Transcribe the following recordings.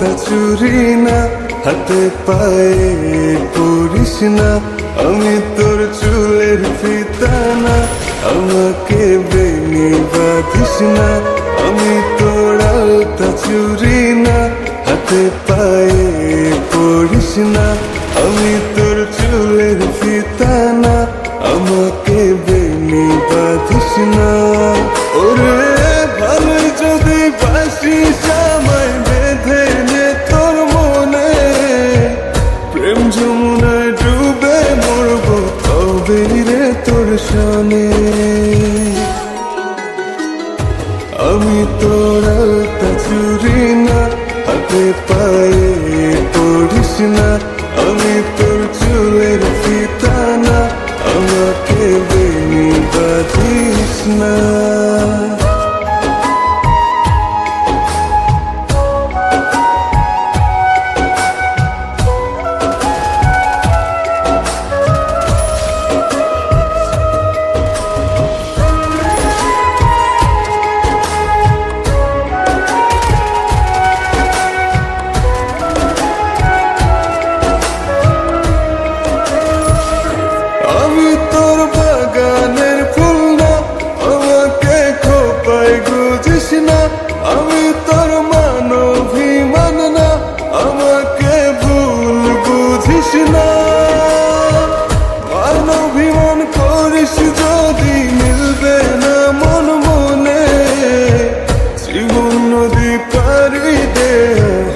আলতা চুরি না, হাতে পায়ে পরিস না, আমি তোর চুলের ফিতা না, আমাকে বেনি বাঁধিস না। আমি তোর আলতা চুরি না, হাতে পায়ে পরিস না, আমি তোর চুলের ফিতা না, আমাকে বেনি বাঁধিস না। ওরে ভালো যদি বাসিস আমায় বেঁধে নে তোর মনে, প্রেম যমুনায় ডুবে মরবো তবে রে তোর সনে। আমি তোর আলতা চুরি না, হাতে পায়ে পড়িস না, আমি তোর চুলের ফিতা না, আমাকে বেনি বাঁধিস না। আমি তোর বাগানের ফুল না, আমাকে খোপায় গুজিস না, আমি তোর মানভিমান না, আমাকে ভুল বুঝিস না। মানভিমান করিস যদি মিলবে না মন মনে, জীবন নদী পারি দে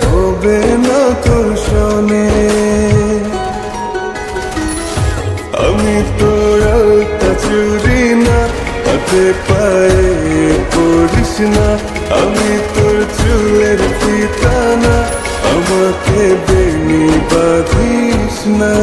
হবে না তোর সনে। আমি তোর আলতা চুরি না, হাতে পায়ে পড়িস না, আমি তোর চুলের ফিতা না, আমাকে বেনি বাঁধিস না।